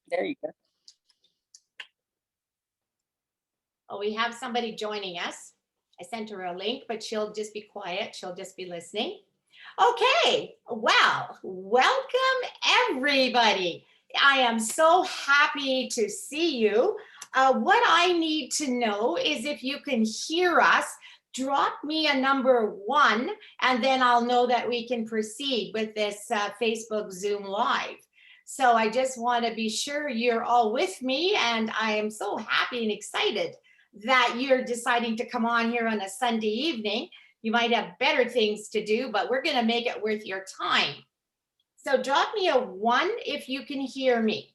There you go. Oh, we have somebody joining us. I sent her a link, but she'll just be quiet. She'll just be listening. Okay, well, welcome everybody. I am so happy to see you. What I need to know is if you can hear us, drop me a number 1, and then I'll know that we can proceed with this Facebook Zoom Live. So I just want to be sure you're all with me, and I am so happy and excited that you're deciding to come on here on a Sunday evening. You might have better things to do, but we're going to make it worth your time. So drop me a 1 if you can hear me.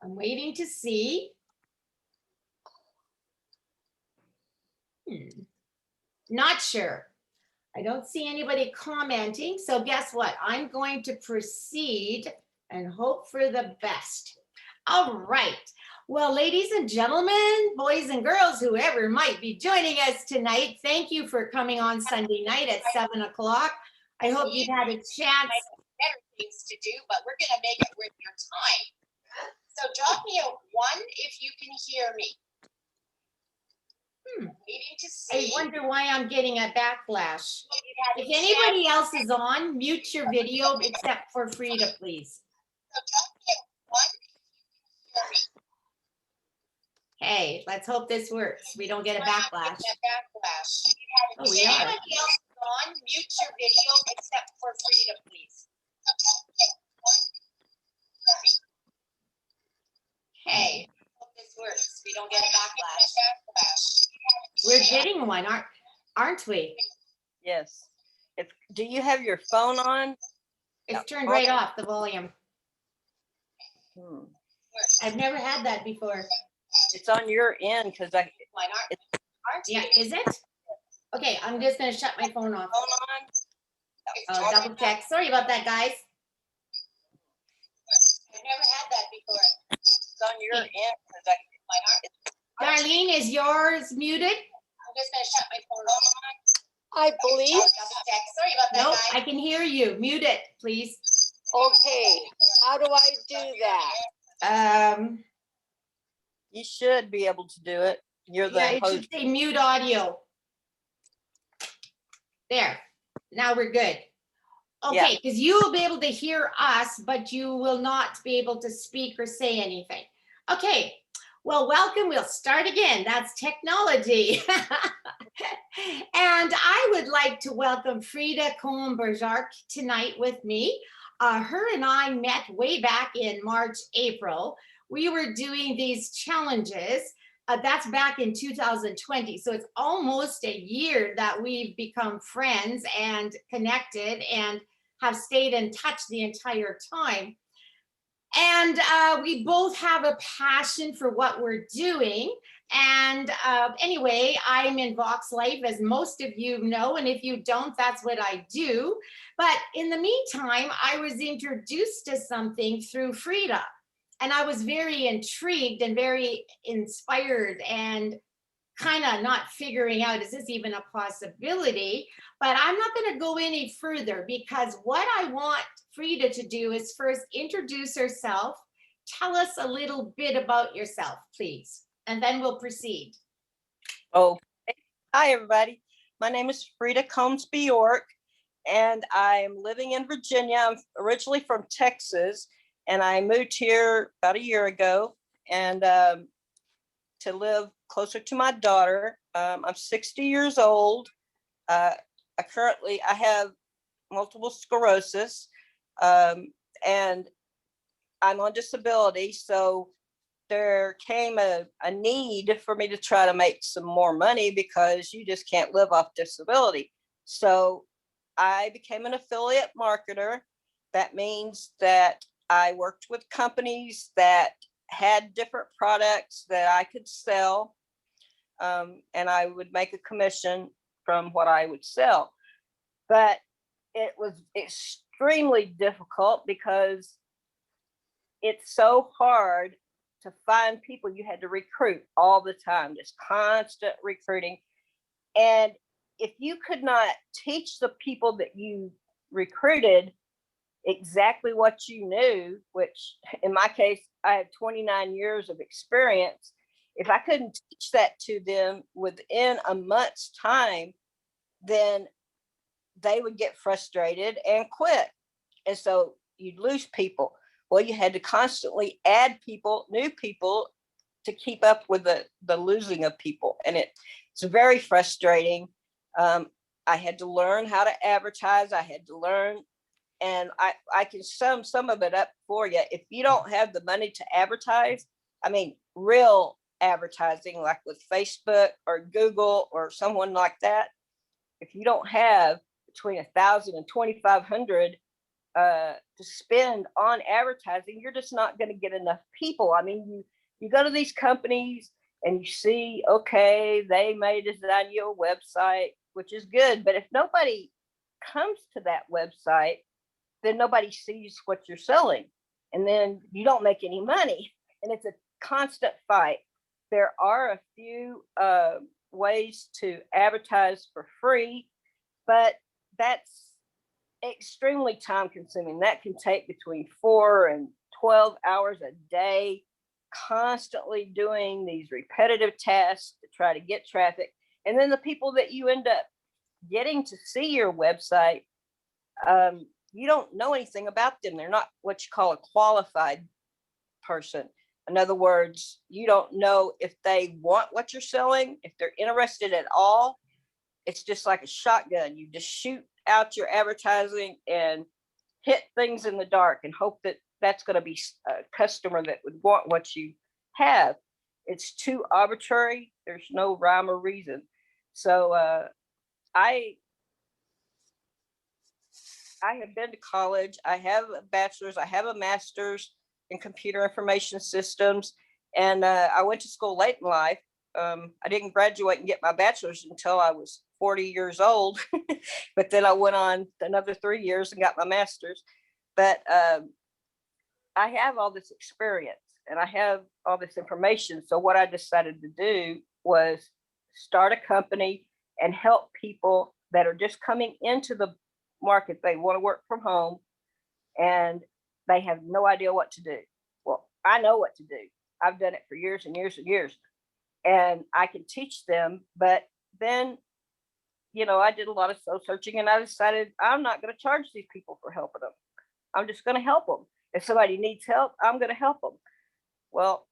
I'm waiting to see. Not sure. I don't see anybody commenting. So guess what? I'm going to proceed and hope for the best. All right. Well, ladies and gentlemen, boys and girls, whoever might be joining us tonight, thank you for coming on Sunday night at 7 o'clock. I hope you've had a chance. Better things to do, but we're going to make it worth your time. So drop me a 1 if you can hear me. Waiting to see. I wonder why I'm getting a backlash. If anybody else is on, mute your video except for Freida, please. So drop me a 1 if you can hear me. Hey, let's hope this works. We don't get a backlash. Oh, we are. Anybody else on, mute your video except for Freida, please. Hey, hope this works. We don't get a backlash. We're getting one, aren't we? Yes. Do you have your phone on? It's turned right off, the volume. Hmm. I've never had that before. It's on your end because yeah, is it? Okay, I'm just gonna shut my phone off. Double check. Sorry about that, guys. I've never had that before. It's on your end because Darlene, is yours muted? I'm just gonna shut my phone off. I believe. Double check. Sorry about that. Nope, guys. I can hear you. Mute it, please. Okay. How do I do that? you should be able to do it. You're the it host. should say mute audio. There. Now we're good. Okay, because you will be able to hear us, but you will not be able to speak or say anything. Okay, well, welcome. We'll start again. That's technology. And I would like to welcome Freida Combs Bjork tonight with me. Her and I met way back in March, April. We were doing these challenges. That's back in 2020. So it's almost a year that we've become friends and connected and have stayed in touch the entire time. And we both have a passion for what we're doing. And anyway, I'm in Vox Life, as most of you know, and if you don't, that's what I do. But in the meantime, I was introduced to something through Freida, and I was very intrigued and very inspired and kind of not figuring out, is this even a possibility? But I'm not going to go any further because what I want Freida to do is first introduce herself. Tell us a little bit about yourself, please, and then we'll proceed. Oh, hi, everybody. My name is Freida Combs Bjork, and I'm living in Virginia. I'm originally from Texas, and I moved here about a year ago, and to live closer to my daughter. I'm 60 years old. I have multiple sclerosis, and I'm on disability. So there came a need for me to try to make some more money because you just can't live off disability. So I became an affiliate marketer. That means that I worked with companies that had different products that I could sell, and I would make a commission from what I would sell. But it was extremely difficult because it's so hard to find people. You had to recruit all the time, just constant recruiting. And if you could not teach the people that you recruited exactly what you knew, which in my case, I have 29 years of experience. If I couldn't teach that to them within a month's time, then they would get frustrated and quit. And so you'd lose people. Well, you had to constantly add people, new people, to keep up with the losing of people. And it's very frustrating. I had to learn how to advertise. I had to learn, and I can sum some of it up for you. If you don't have the money to advertise, I mean, real advertising, like with Facebook or Google or someone like that, if you don't have between 1,000 and 2,500 to spend on advertising, you're just not going to get enough people. I mean, you go to these companies and you see, okay, they may design you a website, which is good, but if nobody comes to that website, then nobody sees what you're selling, and then you don't make any money, and it's a constant fight. There are a few ways to advertise for free, but that's extremely time consuming. That can take between 4 and 12 hours a day, constantly doing these repetitive tasks to try to get traffic. And then the people that you end up getting to see your website, you don't know anything about them. They're not what you call a qualified person. In other words, you don't know if they want what you're selling, if they're interested at all. It's just like a shotgun. You just shoot out your advertising and hit things in the dark and hope that that's going to be a customer that would want what you have. It's too arbitrary. There's no rhyme or reason. So I have been to college. I have a bachelor's. I have a master's in computer information systems. And I went to school late in life. I didn't graduate and get my bachelor's until I was 40 years old. But then I went on another 3 years and got my master's. But I have all this experience and I have all this information. So what I decided to do was start a company and help people that are just coming into the market. They want to work from home and they have no idea what to do. Well, I know what to do. I've done it for years and years and years, and I can teach them. But then, I did a lot of soul searching and I decided I'm not going to charge these people for helping them. I'm just going to help them. If somebody needs help, I'm going to help them. Well,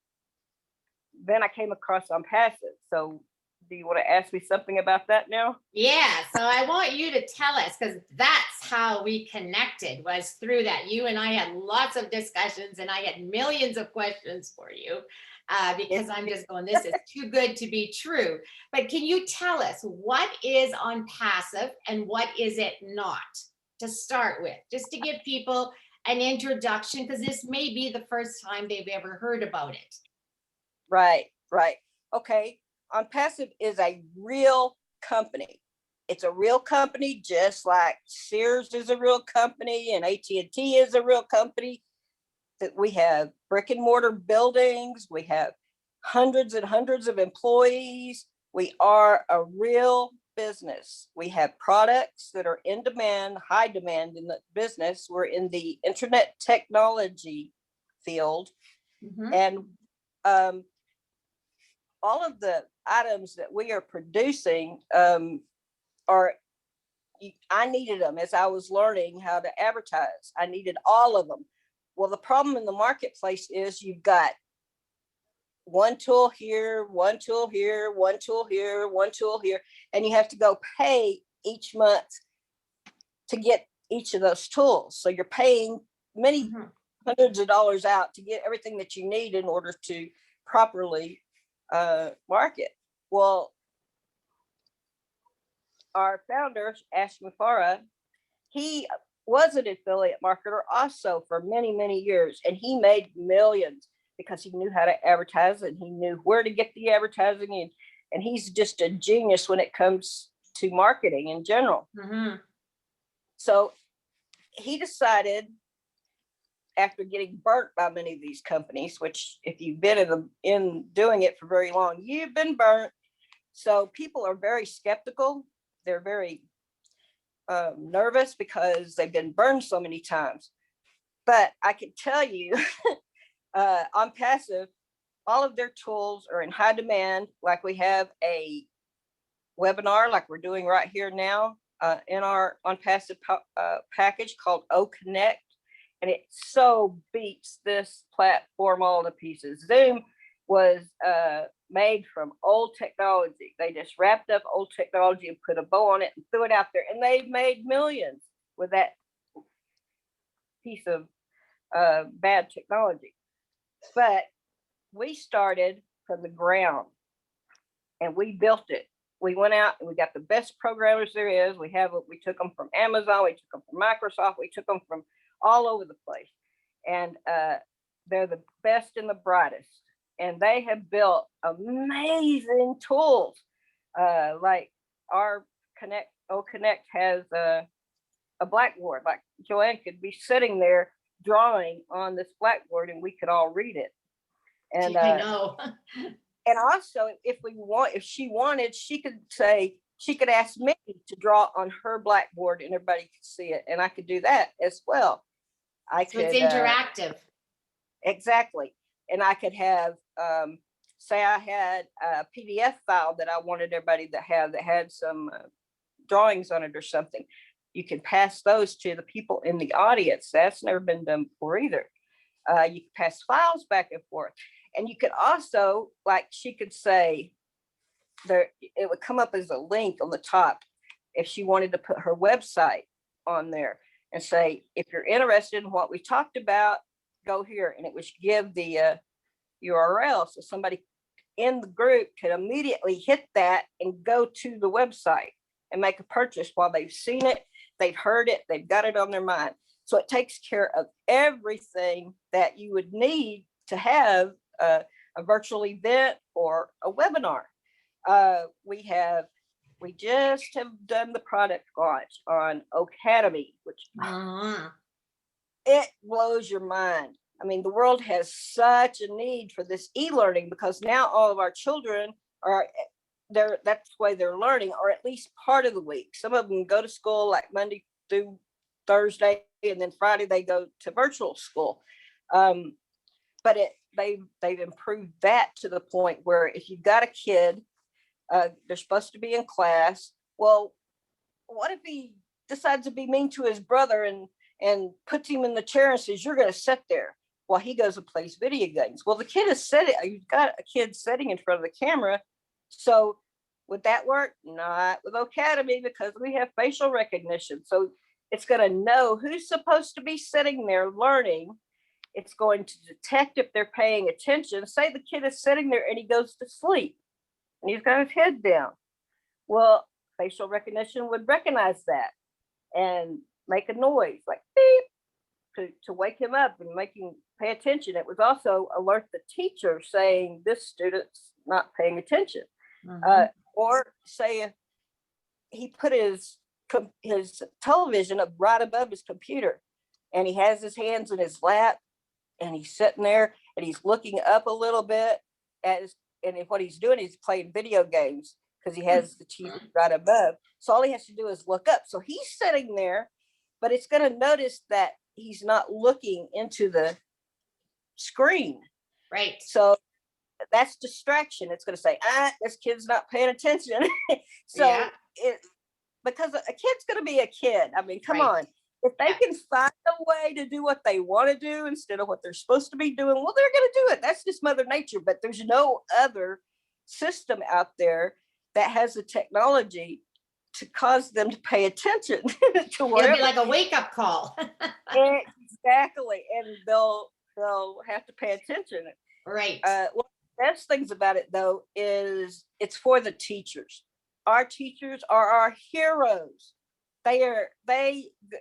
then I came across OnPassive. So do you want to ask me something about that now? Yeah, so I want you to tell us, because that's how we connected, was through that. You and I had lots of discussions and I had millions of questions for you because I'm just going, this is too good to be true. But can you tell us, what is OnPassive and what is it not, to start with, just to give people an introduction, because this may be the first time they've ever heard about it. Right. Okay. OnPassive is a real company. It's a real company, just like Sears is a real company and AT&T is a real company. That we have brick and mortar buildings. We have hundreds and hundreds of employees. We are a real business. We have products that are in demand, high demand in the business. We're in the internet technology field. Mm-hmm. And all of the items that we are producing I needed them as I was learning how to advertise. I needed all of them. Well, the problem in the marketplace is you've got one tool here, one tool here, one tool here, one tool here, and you have to go pay each month to get each of those tools. So you're paying many hundreds of dollars out to get everything that you need in order to properly market. Well, our founder, Ash Mufara, he was an affiliate marketer also for many, many years, and he made millions because he knew how to advertise and he knew where to get the advertising, and he's just a genius when it comes to marketing in general. Mm-hmm. So he decided, after getting burnt by many of these companies, which if you've been in doing it for very long, you've been burnt. So people are very skeptical. They're very nervous because they've been burned so many times. But I can tell you, OnPassive, all of their tools are in high demand. Like we have a webinar like we're doing right here now in our OnPassive package called O Connect. And it so beats this platform all to pieces. Zoom was made from old technology. They just wrapped up old technology and put a bow on it and threw it out there. And they've made millions with that piece of bad technology. But we started from the ground and we built it. We went out and we got the best programmers there is. We took them from Amazon, we took them from Microsoft, we took them from all over the place. And they're the best and the brightest. And they have built amazing tools. Like our Connect has a blackboard. Like JoAnne could be sitting there drawing on this blackboard and we could all read it. And I know. And also, if she wanted, she could ask me to draw on her blackboard and everybody could see it. And I could do that as well. So it's interactive. Exactly. And I could have, say I had a PDF file that I wanted everybody to have that had some drawings on it or something. You can pass those to the people in the audience. That's never been done before either. You can pass files back and forth. And you could also, like she could say, it would come up as a link on the top if she wanted to put her website on there and say, if you're interested in what we talked about, go here. And it would give the URL. So somebody in the group could immediately hit that and go to the website and make a purchase while they've seen it, they've heard it, they've got it on their mind. So it takes care of everything that you would need to have a virtual event or a webinar. We just have done the product launch on Academy, which it blows your mind. I mean, the world has such a need for this e-learning because now all of our children that's the way they're learning, or at least part of the week. Some of them go to school like Monday through Thursday, and then Friday they go to virtual school. But they've improved that to the point where if you've got a kid, they're supposed to be in class. Well, what if he decides to be mean to his brother and puts him in the chair and says, "You're going to sit there," while he goes and plays video games? Well, the kid is sitting. You've got a kid sitting in front of the camera. So would that work? Not with Academy, because we have facial recognition. So it's going to know who's supposed to be sitting there learning. It's going to detect if they're paying attention. Say the kid is sitting there and he goes to sleep and he's got his head down. Well, facial recognition would recognize that and make a noise like beep to wake him up and make him pay attention. It would also alert the teacher saying this student's not paying attention. Or say if he put his television up right above his computer and he has his hands in his lap and he's sitting there and he's looking up a little bit and what he's doing is playing video games because he has the TV right above. So all he has to do is look up. So he's sitting there, but it's going to notice that he's not looking into the screen. Right. So that's distraction. It's going to say, this kid's not paying attention. So because a kid's going to be a kid. I mean, come on. If they can find a way to do what they want to do instead of what they're supposed to be doing, well, they're going to do it. That's just Mother Nature. But there's no other system out there that has the technology to cause them to pay attention to whatever. It'll be like a wake-up call. Exactly. And they'll have to pay attention. Right. One of the best things about it, though, is it's for the teachers. Our teachers are our heroes.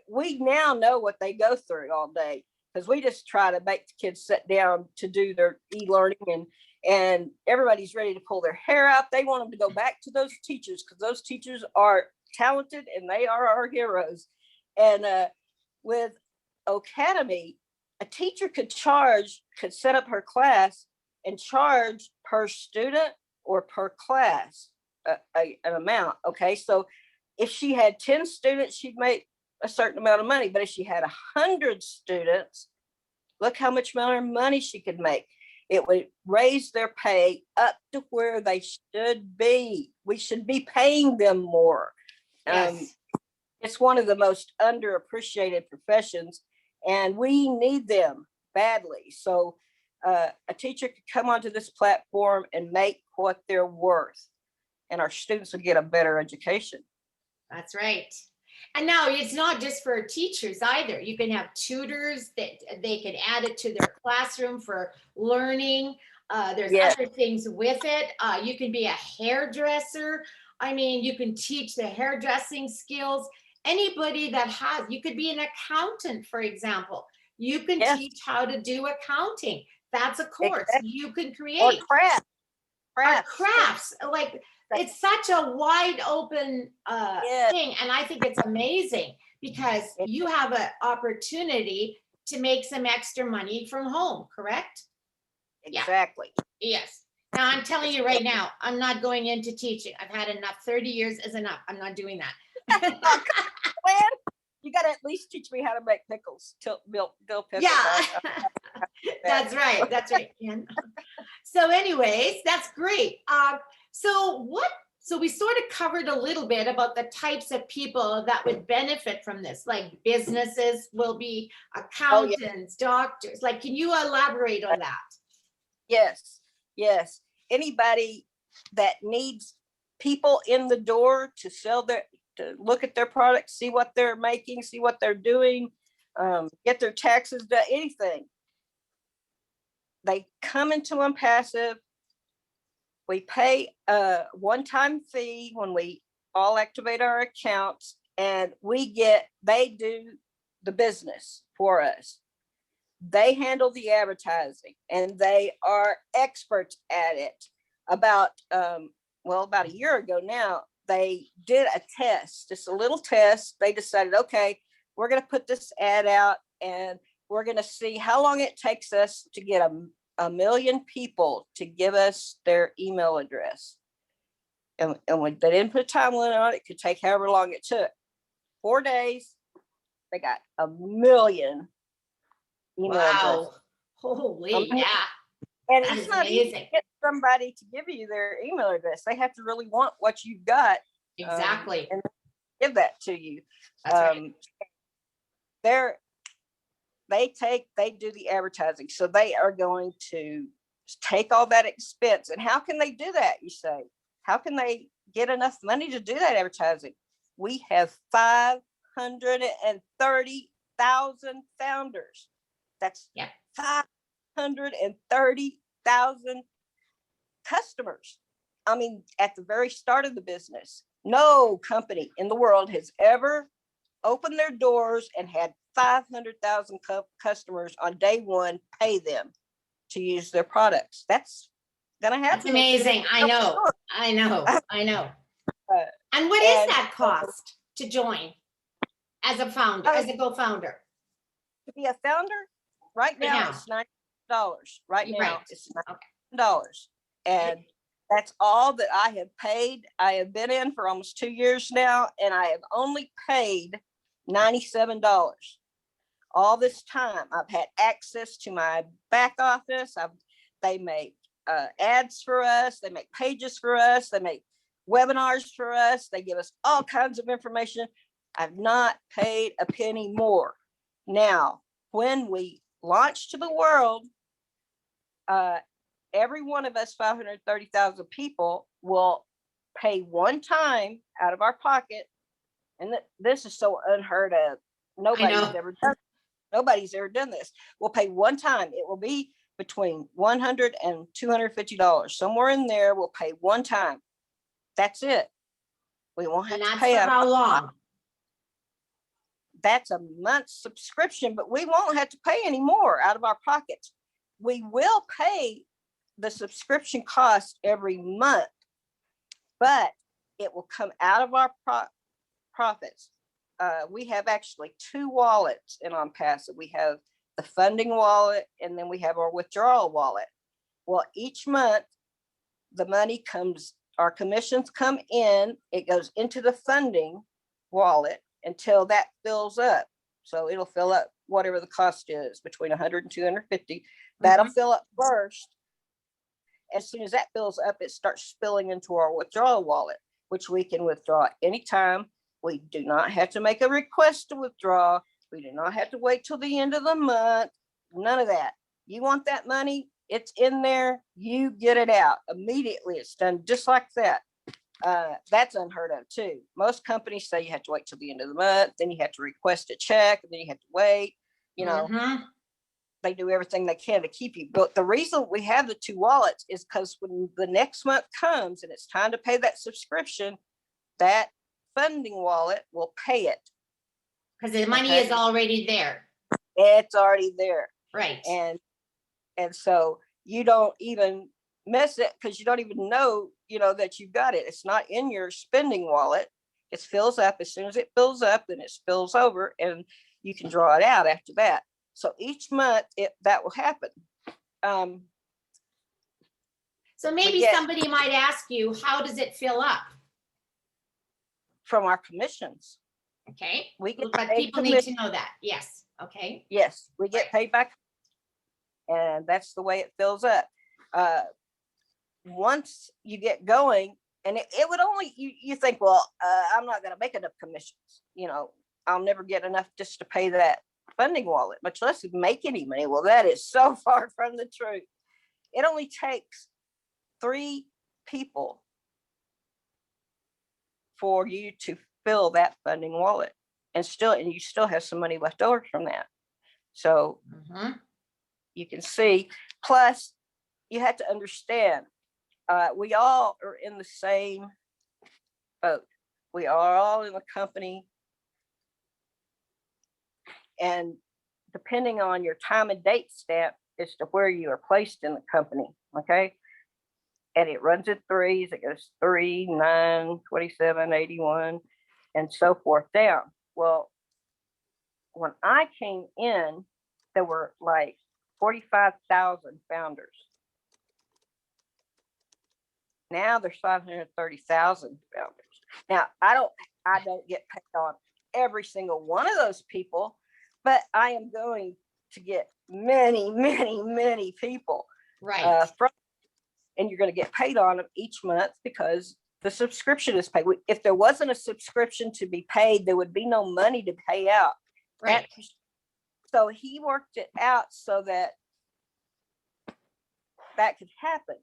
We now know what they go through all day because we just try to make the kids sit down to do their e-learning and everybody's ready to pull their hair out. They want them to go back to those teachers because those teachers are talented and they are our heroes. And with Academy, a teacher could set up her class and charge per student or per class an amount. Okay, so if she had 10 students, she'd make a certain amount of money. But if she had 100 students, Look how much more money she could make. It would raise their pay up to where they should be. We should be paying them more. Yes. It's one of the most underappreciated professions, and we need them badly. So a teacher could come onto this platform and make what they're worth, and our students will get a better education. That's right. And now it's not just for teachers either. You can have tutors that they can add it to their classroom for learning. There's other things with it. You can be a hairdresser. I mean, you can teach the hairdressing skills. Anybody that has, you could be an accountant, for example. You can teach how to do accounting. That's a course you can create. Or crafts. Like, it's such a wide open thing. And I think it's amazing because you have an opportunity to make some extra money from home, correct? Exactly. Yeah. Yes. Now I'm telling you right now, I'm not going into teaching. I've had enough. 30 years is enough. I'm not doing that. You got to at least teach me how to make pickles. Dill pickles. Yeah. That's right. That's right, Ken. So anyways, that's great. So we sort of covered a little bit about the types of people that would benefit from this, like businesses will be accountants, doctors. Like, can you elaborate on that? Yes. Anybody that needs people in the door to to look at their products, see what they're making, see what they're doing, get their taxes done, anything. They come into OnPassive. We pay a one-time fee when we all activate our accounts, and they do the business for us. They handle the advertising, and they are experts at it. About a year ago now, they did a test, just a little test. They decided, okay, we're going to put this ad out, and we're going to see how long it takes us to get a million people to give us their email address. And when they didn't put a time limit on it, it could take however long it took. 4 days, they got 1 million email addresses. Holy, yeah. And it's not easy to get somebody to give you their email address. They have to really want what you've got. Exactly. And give that to you. That's right. They do the advertising. So they are going to take all that expense. And how can they do that, you say? How can they get enough money to do that advertising? We have 530,000 founders. That's 530,000 customers. I mean, at the very start of the business, no company in the world has ever opened their doors and had 500,000 customers on day one pay them to use their products. That's gonna happen. That's amazing. I know. And what is that cost to join as a founder, as a co-founder? To be a founder, right now it's $90. Right now it's $90, and that's all that I have paid. I have been in for almost 2 years now, and I have only paid $97. All this time, I've had access to my back office. They make ads for us. They make pages for us. They make webinars for us. They give us all kinds of information. I've not paid a penny more. Now, when we launch to the world, every one of us 530,000 people will pay one time out of our pocket. And this is so unheard of. Nobody's ever done this. We'll pay one time. It will be between $100 and $250. Somewhere in there, we'll pay one time. That's it. We won't have to pay out. How long? That's a month subscription, but we won't have to pay any more out of our pockets. We will pay the subscription cost every month, but it will come out of our profits. We have actually 2 wallets in OnPassive. We have the funding wallet, and then we have our withdrawal wallet. Well, each month the money comes, our commissions come in, it goes into the funding wallet until that fills up. So it'll fill up whatever the cost is, between 100 and 250. That'll fill up first. As soon as that fills up, it starts spilling into our withdrawal wallet, which we can withdraw anytime. We do not have to make a request to withdraw. We do not have to wait till the end of the month. None of that. You want that money, it's in there. You get it out immediately. It's done just like that. That's unheard of too. Most companies say you have to wait till the end of the month, then you have to request a check, and then you have to wait. You know, they do everything they can to keep you. But the reason we have the 2 wallets is because when the next month comes and it's time to pay that subscription, that funding wallet will pay it. Because the money is already there. It's already there. Right. And so you don't even miss it because you don't even know, that you've got it. It's not in your spending wallet. It fills up. As soon as it fills up, then it spills over and you can draw it out after that. So each month that will happen. So maybe somebody might ask you, how does it fill up? From our commissions. Okay. We get but people need to know that. Yes. Okay. Yes, we get paid back. And that's the way it fills up. Once you get going, and it would only, you think, well, I'm not going to make enough commissions. I'll never get enough just to pay that funding wallet, much less make any money. Well, that is so far from the truth. It only takes 3 people for you to fill that funding wallet, and you still have some money left over from that. So you can see, plus you have to understand, we all are in the same boat. We are all in the company. And depending on your time and date stamp as to where you are placed in the company, okay? And it runs in 3s. It goes 3, 9, 27, 81, and so forth down. Well, when I came in, there were like 45,000 founders. Now there's 530,000 founders. Now I don't get paid on every single one of those people, but I am going to get many, many, many people. Right. And you're going to get paid on them each month because the subscription is paid. If there wasn't a subscription to be paid, there would be no money to pay out. Right. So he worked it out so that could happen.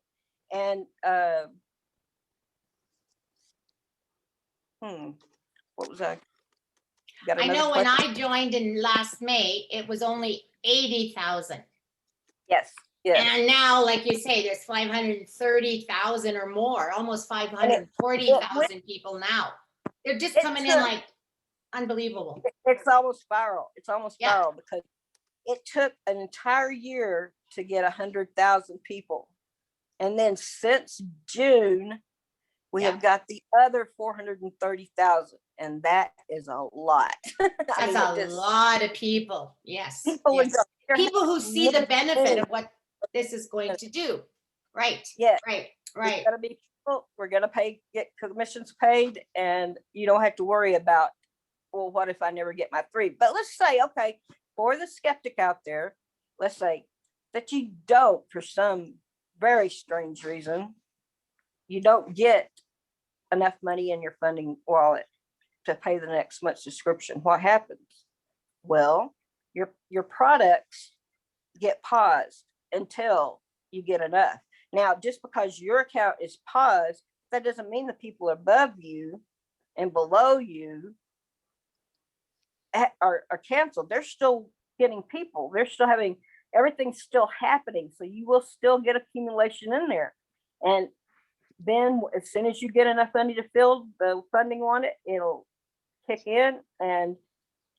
And what was I? I know when I joined in last May, it was only 80,000. Yes. Yes. And now, like you say, there's 530,000 or more, almost 540,000 people now. They're just coming in like unbelievable. It's almost viral. It's almost viral because it took an entire year to get 100,000 people. And then since June, we have got the other 430,000. And that is a lot. That's a lot of people. Yes. People who see the benefit of what this is going to do. Right. Yeah. Right. It's gonna be people. We're gonna get commissions paid, and you don't have to worry about, well, what if I never get my 3? But let's say, okay, for the skeptic out there, let's say that you don't, for some very strange reason, you don't get enough money in your funding wallet to pay the next month's subscription. What happens? Well, your products get paused until you get enough. Now, just because your account is paused, that doesn't mean the people above you and below you are canceled. They're still getting people. They're still having, everything's still happening. So you will still get accumulation in there. And then as soon as you get enough money to fill the funding on it, it'll kick in and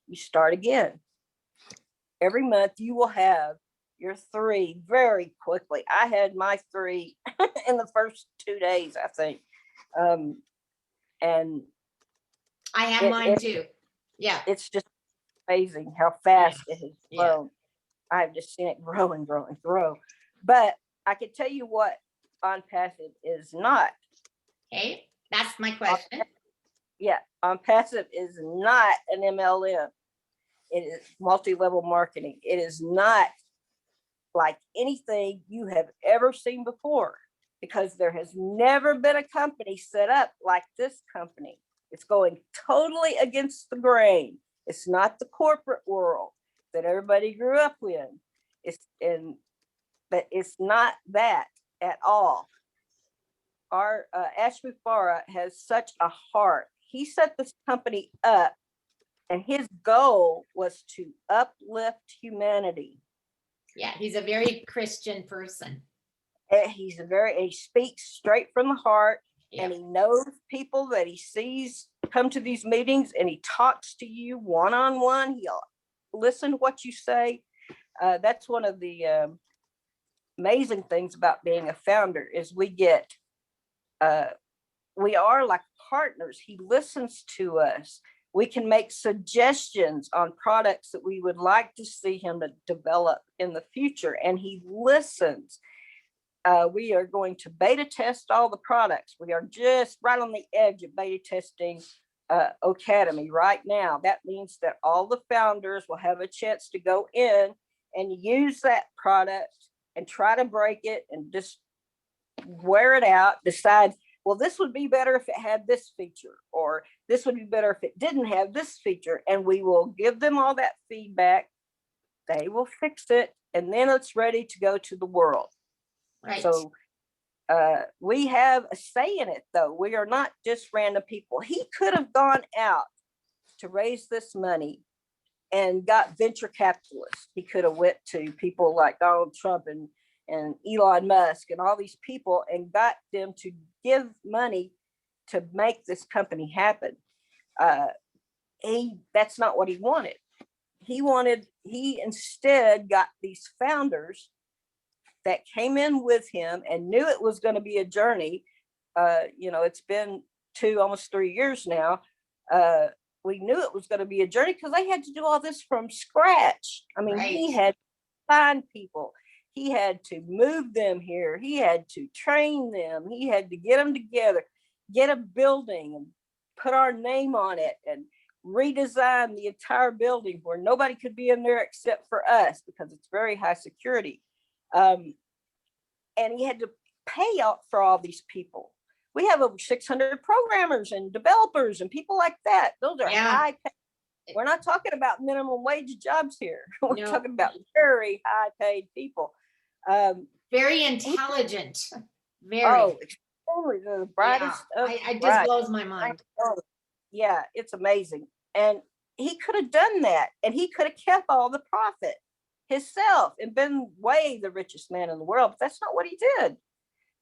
you start again. Every month you will have your 3 very quickly. I had my 3 in the first 2 days, I think. And I have mine too. Yeah. It's just amazing how fast it has grown. I've just seen it grow and grow and grow. But I can tell you what OnPassive is not. Okay, that's my question. OnPassive is not an MLM. It is multi-level marketing. It is not like anything you have ever seen before, because there has never been a company set up like this company. It's going totally against the grain. It's not the corporate world that everybody grew up in. It's not that at all. Our Ashby Farah has such a heart. He set this company up, and his goal was to uplift humanity. Yeah, he's a very Christian person. He speaks straight from the heart. Yep. And he knows people that he sees come to these meetings, and he talks to you one-on-one. He'll listen to what you say. That's one of the amazing things about being a founder is we are like partners. He listens to us. We can make suggestions on products that we would like to see him to develop in the future, and he listens. We are going to beta test all the products. We are just right on the edge of beta testing Academy right now. That means that all the founders will have a chance to go in and use that product and try to break it and just wear it out, decide, well, this would be better if it had this feature, or this would be better if it didn't have this feature. And we will give them all that feedback. They will fix it, and then it's ready to go to the world. Right. So we have a say in it, though. We are not just random people. He could have gone out to raise this money and got venture capitalists. He could have went to people like Donald Trump and Elon Musk and all these people and got them to give money to make this company happen. That's not what he wanted. He instead got these founders that came in with him and knew it was going to be a journey. It's been almost 3 years now. We knew it was going to be a journey because they had to do all this from scratch. I mean, He had to find people. He had to move them here. He had to train them. He had to get them together, get a building and put our name on it and redesign the entire building where nobody could be in there except for us because it's very high security. And he had to pay out for all these people. We have over 600 programmers and developers and people like that. Those are high paid. We're not talking about minimum wage jobs here. We're talking about very high paid people. Very intelligent. Very. Oh, extremely the brightest. It just blows my mind. Yeah, it's amazing. And he could have done that, and he could have kept all the profit himself and been way the richest man in the world. But that's not what he did.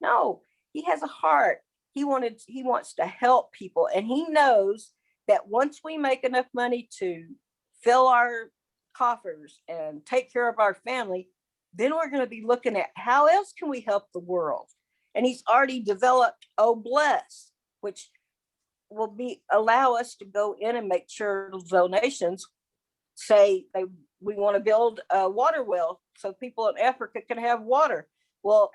No, he has a heart. He wants to help people, and he knows that once we make enough money to fill our coffers and take care of our family, then we're going to be looking at how else can we help the world. And he's already developed Bless, which will allow us to go in and make sure donations say we want to build a water well so people in Africa can have water. Well,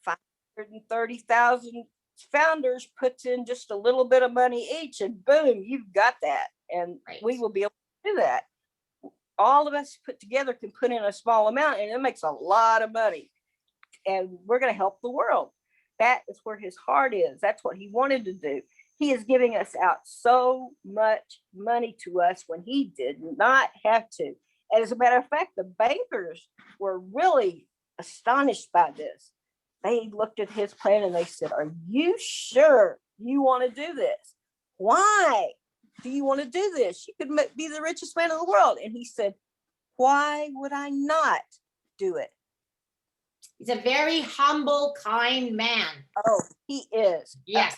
530,000 founders puts in just a little bit of money each, and boom, you've got that. And we will be able to do that. All of us put together can put in a small amount, and it makes a lot of money. And we're going to help the world. That is where his heart is. That's what he wanted to do. He is giving us out so much money to us when he did not have to. And as a matter of fact, the bankers were really astonished by this. They looked at his plan and they said, "Are you sure you want to do this? Why do you want to do this? You could be the richest man in the world." And he said, "Why would I not do it?" He's a very humble, kind man. Oh, he is. Yes.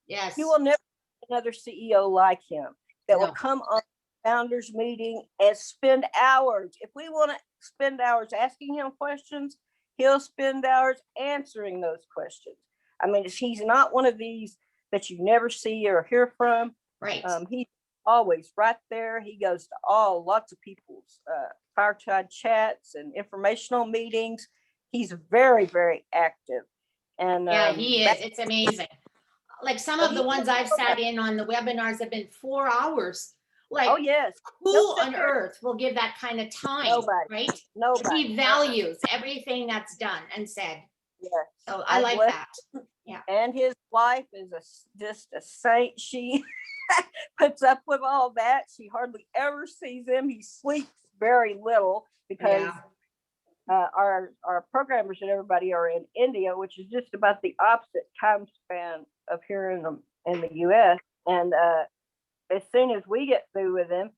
Yes. You will never see another CEO like him that will come on founders meeting and spend hours. If we want to spend hours asking him questions, he'll spend hours answering those questions. I mean, he's not one of these that you never see or hear from. Right. He's always right there. He goes to lots of people's fireside chats and informational meetings. He's very, very active. And he is. It's amazing. Like some of the ones I've sat in on the webinars have been 4 hours. Like, Oh, yes. who They'll sit on there- earth will give that kind of time, Nobody. right? Nobody. He values everything that's done and said. Yes. So I like bless- that. Yeah. And his wife is just a saint. She puts up with all that. She hardly ever sees him. He sleeps very little because our programmers and everybody are in India, which is just about the opposite time span of here in the U.S. And as soon as we get through with him,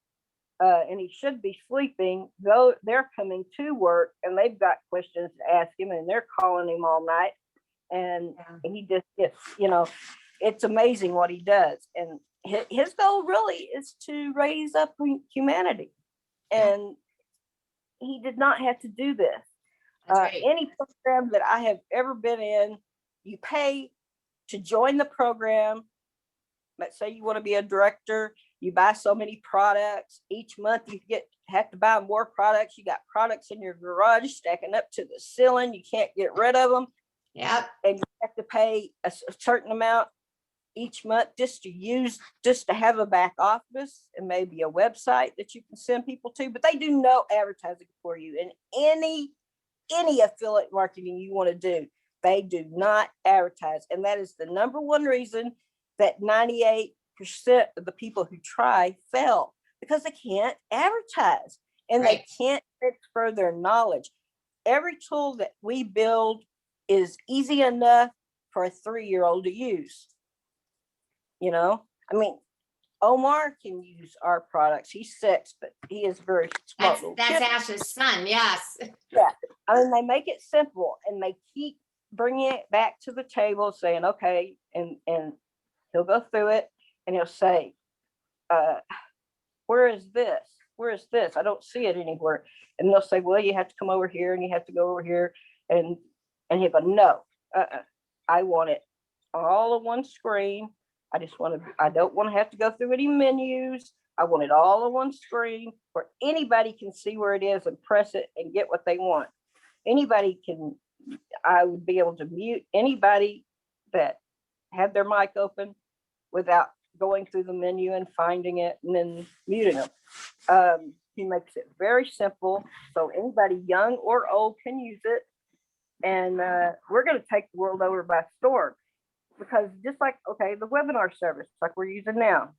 and he should be sleeping, though they're coming to work and they've got questions to ask him, and they're calling him all night, and he just gets, it's amazing what he does. And his goal really is to raise up humanity, and he did not have to do this. Right. Any program that I have ever been in, you pay to join the program. Let's say you want to be a director, you buy so many products each month. You have to buy more products. You got products in your garage stacking up to the ceiling. You can't get rid of them. Yep. And you have to pay a certain amount each month just to have a back office and maybe a website that you can send people to. But they do no advertising for you. And any affiliate marketing you want to do, they do not advertise. And that is the number one reason that 98% of the people who try fail, because they can't advertise and they can't transfer their knowledge. Every tool that we build is easy enough for a 3-year-old to use. I mean, Omar can use our products. He's 6, but he is very smart. That's Ash's son. Yes. Yeah. I mean, they make it simple and they keep bringing it back to the table saying, okay, and he'll go through it and he'll say, where is this? Where is this? I don't see it anywhere. And they'll say, well, you have to come over here and you have to go over here. And he'll go, no, I want it all on one screen. I don't want to have to go through any menus. I want it all on one screen where anybody can see where it is and press it and get what they want. I would be able to mute anybody that had their mic open without going through the menu and finding it and then muting them. He makes it very simple so anybody young or old can use it. And we're going to take the world over by storm, because just like, the webinar service, like we're using now,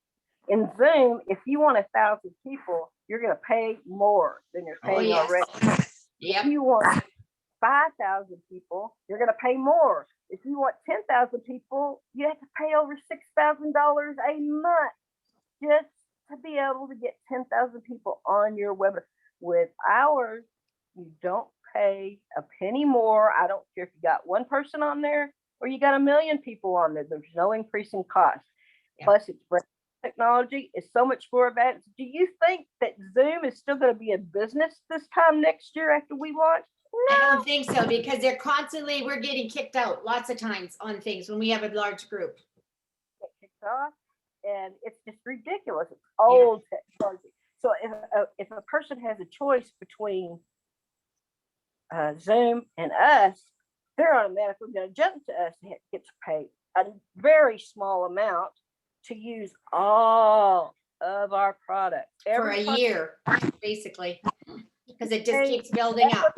in Zoom, if you want 1,000 people, you're going to pay more than you're paying already. Yep. If you want 5,000 people, you're going to pay more. If you want 10,000 people, you have to pay over $6,000 a month just to be able to get 10,000 people on your webinar. With ours, you don't pay a penny more. I don't care if you got one person on there or you got 1 million people on there. There's no increase in cost. Plus, it's brand new technology. It's so much more advanced. Do you think that Zoom is still going to be a business this time next year after we launch? No. I don't think so, because we're getting kicked out lots of times on things when we have a large group. Kicked off, and it's just ridiculous. It's old technology. So if a person has a choice between Zoom and us, they're automatically going to jump to us and get to pay a very small amount to use all of our products for a year, basically, because it just keeps building up.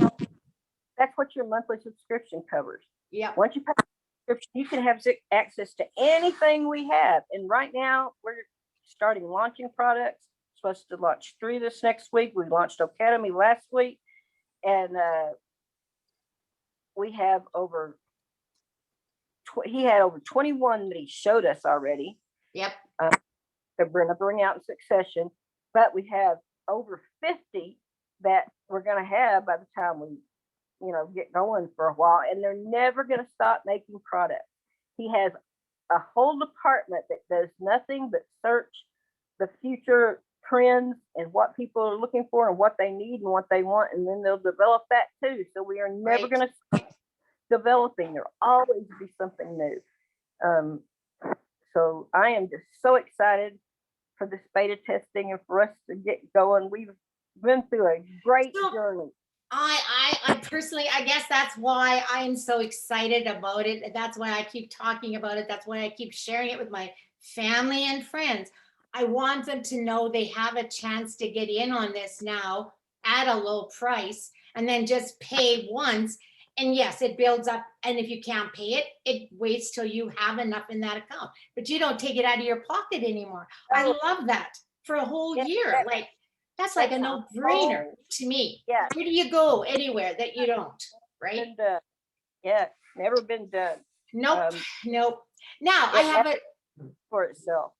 That's what your monthly subscription covers. Yeah. Once you pay the subscription, you can have access to anything we have. And right now, we're starting launching products. Supposed to launch 3 this next week. We launched Academy last week, and we have he had over 21 that he showed us already. Yep. They're going to bring out in succession, but we have over 50 that we're going to have by the time we get going for a while, and they're never going to stop making products. He has a whole department that does nothing but search the future trends and what people are looking for and what they need and what they want, and then they'll develop that too. So we are never going to stop developing. There'll always be something new. So I am just so excited for this beta testing and for us to get going. We've been through a great journey. I personally, I guess that's why I am so excited about it. That's why I keep talking about it. That's why I keep sharing it with my family and friends. I want them to know they have a chance to get in on this now at a low price and then just pay once. And yes, it builds up. And if you can't pay it, it waits till you have enough in that account. But you don't take it out of your pocket anymore. I love that for a whole year. Like, that's like a no-brainer to me. Yeah. Where do you go anywhere that you don't, right? Yeah, never been done. Nope, nope. Now I have for itself.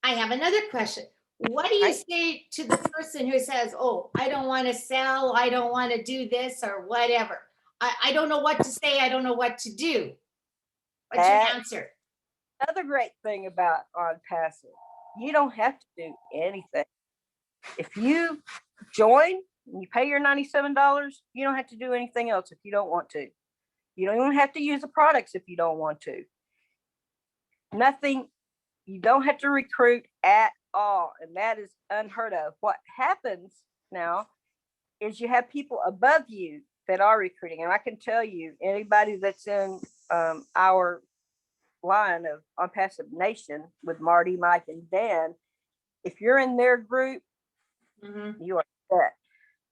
I have another question. What do you say to the person who says, "Oh, I don't want to sell, I don't want to do this or whatever. I don't know what to say, I don't know what to do." What's your answer? Another great thing about OnPassive, you don't have to do anything. If you join and you pay your $97, you don't have to do anything else if you don't want to. You don't even have to use the products if you don't want to. Nothing, you don't have to recruit at all. And that is unheard of. What happens now is you have people above you that are recruiting. And I can tell you, anybody that's in our line of OnPassive Nation with Marty, Mike, and Dan, if you're in their group, you are set.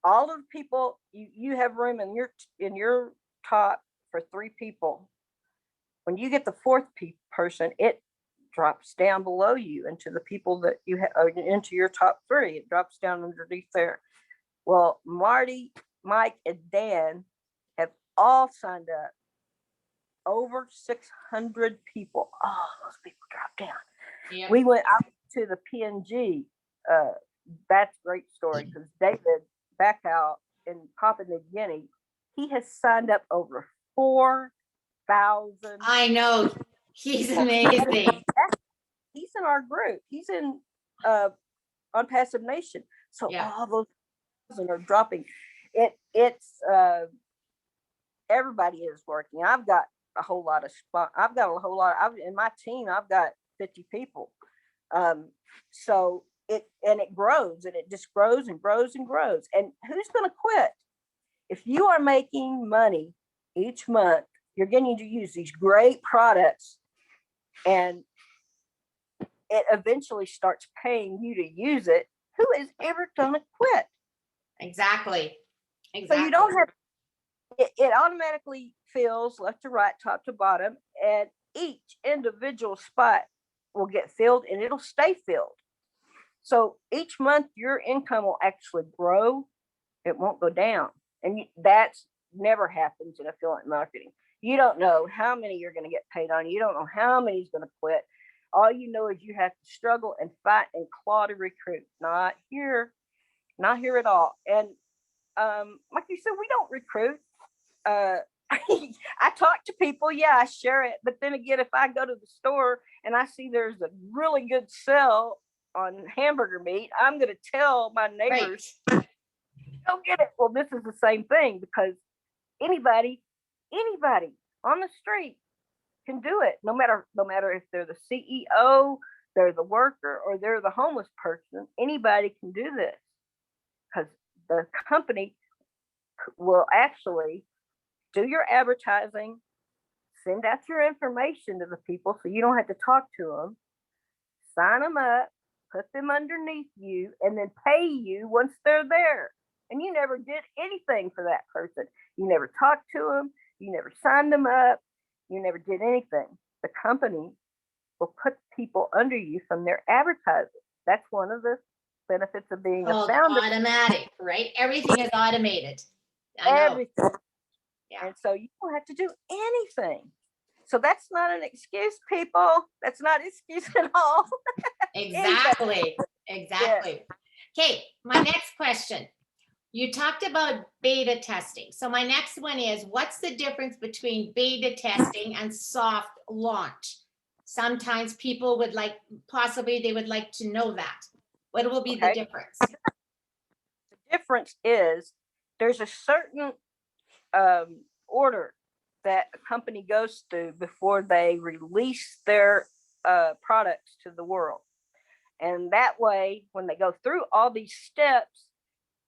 All of the people, you have room in your top for 3 people. When you get the 4th person, it drops down below you into the people that you have into your top 3. It drops down underneath there. Well, Marty, Mike, and Dan have all signed up. Over 600 people. Oh, those people dropped down. Yeah. We went out to the PNG. That's a great story because David Backhout in Papua New Guinea, he has signed up over 4,000. I know. He's amazing. He's in our group. He's in OnPassive Nation. So all those are dropping. It's everybody is working. I've got a whole lot of in my team. I've got 50 people. So it grows, and it just grows and grows and grows. And who's going to quit? If you are making money each month, you're getting to use these great products, and it eventually starts paying you to use it. Who is ever going to quit? Exactly. So you don't have it automatically fills left to right, top to bottom, and each individual spot will get filled, and it'll stay filled. So each month your income will actually grow. It won't go down. And that's never happens in affiliate marketing. You don't know how many you're going to get paid on. You don't know how many is going to quit. All you know is you have to struggle and fight and claw to recruit. Not here at all. And like you said, we don't recruit. I talk to people, I share it. But then again, if I go to the store and I see there's a really good sale on hamburger meat, I'm going to tell my neighbors, go get it. Well, this is the same thing, because anybody on the street can do it. No matter if they're the CEO, they're the worker, or they're the homeless person, anybody can do this, because the company will actually do your advertising, send out your information to the people so you don't have to talk to them, sign them up, put them underneath you, and then pay you once they're there. And you never did anything for that person. You never talked to them. You never signed them up. You never did anything. The company will put people under you from their advertising. That's one of the benefits of being a founder. Automatic, right? Everything is automated. Everything. Yeah. And so you don't have to do anything. So that's not an excuse, people. That's not an excuse at all. Exactly. Exactly. Yeah. Okay, my next question. You talked about beta testing. So my next one is, what's the difference between beta testing and soft launch? Sometimes people would like to know that. What will be the difference? The difference is there's a certain order that a company goes through before they release their products to the world. And that way, when they go through all these steps,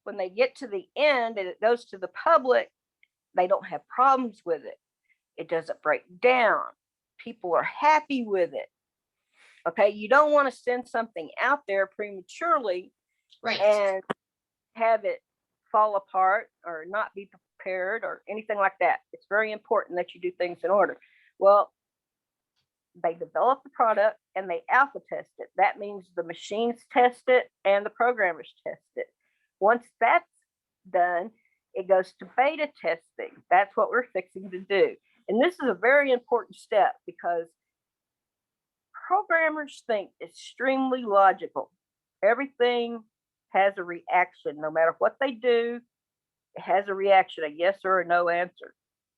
when they get to the end and it goes to the public, they don't have problems with it. It doesn't break down. People are happy with it. Okay, you don't want to send something out there prematurely Right. and have it fall apart or not be prepared or anything like that. It's very important that you do things in order. Well, they develop the product and they alpha test it. That means the machines test it and the programmers test it. Once that's done, it goes to beta testing. That's what we're fixing to do. And this is a very important step because programmers think extremely logical. Everything has a reaction. No matter what they do, it has a reaction, a yes or a no answer.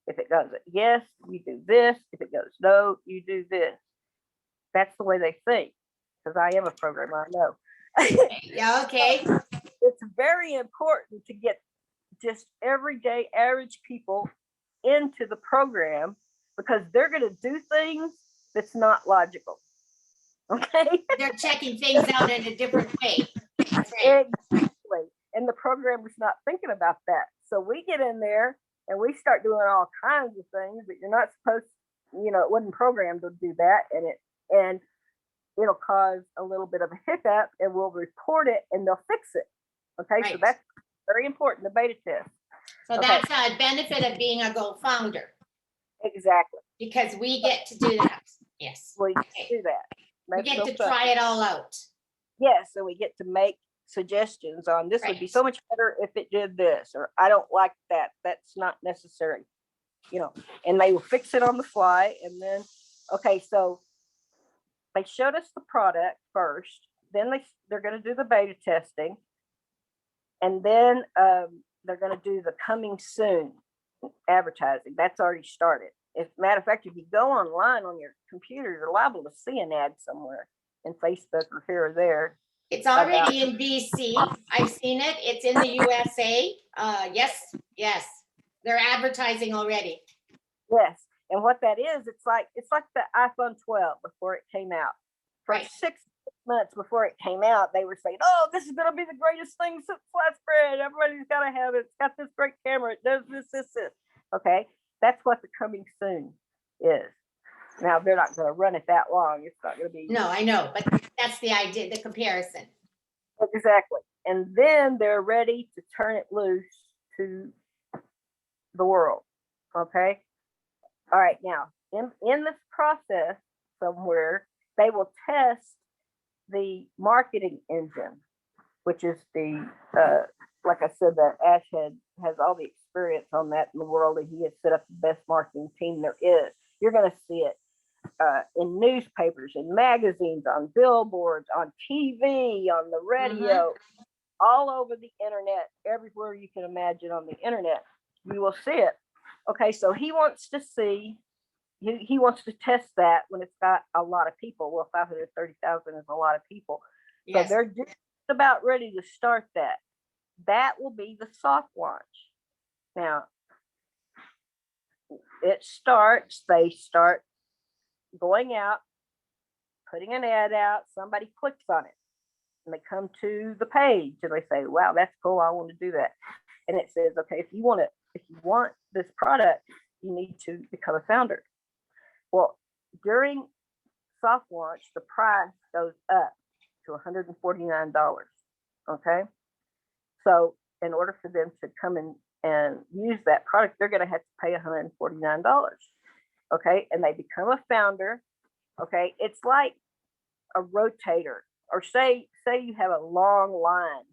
If it goes yes, you do this. If it goes no, you do this. That's the way they think, because I am a programmer, I know. Yeah, okay. It's very important to get just everyday average people into the program because they're going to do things that's not logical. Okay. They're checking things out in a different way. That's right. Exactly. And the programmer's not thinking about that. So we get in there and we start doing all kinds of things that you're not supposed to, it wasn't programmed to do that. And it'll cause a little bit of a hiccup and we'll report it and they'll fix it. Okay. Right. So that's very important, the beta test. So Okay. that's a benefit of being a Go founder. Exactly. Because we get to do that. Yes. We get to do that. We get to try it all out. Yes, and we get to make suggestions on this would be Right. so much better if it did this, or I don't like that. That's not necessary, and they will fix it on the fly. And then, okay, so they showed us the product first, then they're going to do the beta testing, and then they're going to do the coming soon advertising. That's already started. As a matter of fact, if you go online on your computer, you're liable to see an ad somewhere in Facebook or here or there. It's already in BC. I've seen it. It's in the USA. Yes. They're advertising already. Yes. And what that is, it's like the iPhone 12 before it came out. For Right. 6 months before it came out, they were saying, oh, this is going to be the greatest thing since sliced bread. Everybody's got to have it. It's got this great camera. It does this. Okay. That's what the coming soon is. Now, they're not going to run it that long. It's not going to be. No, I know, but that's the idea, the comparison. Exactly. And then they're ready to turn it loose to the world. Okay. All right. Now, in this process somewhere, they will test the marketing engine, which is like I said, that Ash has all the experience on that in the world, and he has set up the best marketing team there is. You're going to see it in newspapers, in magazines, on billboards, on TV, on the radio, all over the internet, everywhere you can imagine on the internet, you will see it. Okay, so he wants to see, he wants to test that when it's got a lot of people. Well, 530,000 is a lot of people. Yes. So they're just about ready to start that. That will be the soft launch. Now, they start going out, putting an ad out, somebody clicks on it, and they come to the page and they say, wow, that's cool, I want to do that. And it says, okay, if you want this product, you need to become a founder. Well, during soft launch, the price goes up to $149. Okay. So in order for them to come in and use that product, they're going to have to pay $149. Okay. And they become a founder. Okay. It's like a rotator, or say you have a long line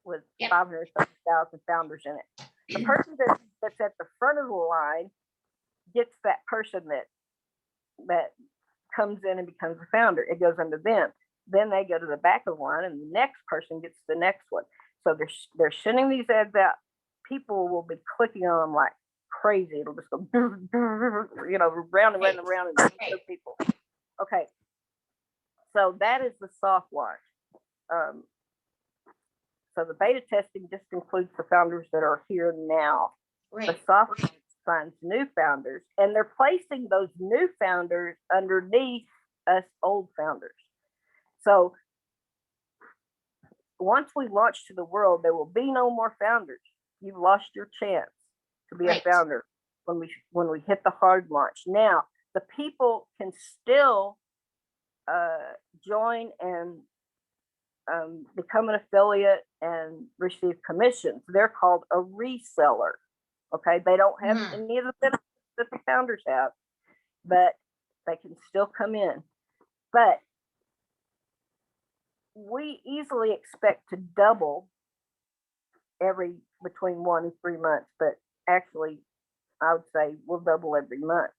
with 530,000 founders in it. The person that's at the front of the line gets that person that comes in and becomes a founder. It goes under them. Then they go to the back of the line, and the next person gets the next one. So they're sending these ads out. People will be clicking on them like crazy. It'll just go, round and round and round and show people. Okay. So that is the soft launch. So the beta testing just includes the founders that are here now. Right. The soft launch finds new founders, and they're placing those new founders underneath us old founders. So once we launch to the world, there will be no more founders. You've lost your chance to be a founder when we hit the hard launch. Now, the people can still join and become an affiliate and receive commissions. They're called a reseller. Okay, they don't have any of the benefits that the founders have, but they can still come in. But we easily expect to double every between 1 and 3 months, but actually I would say we'll double every month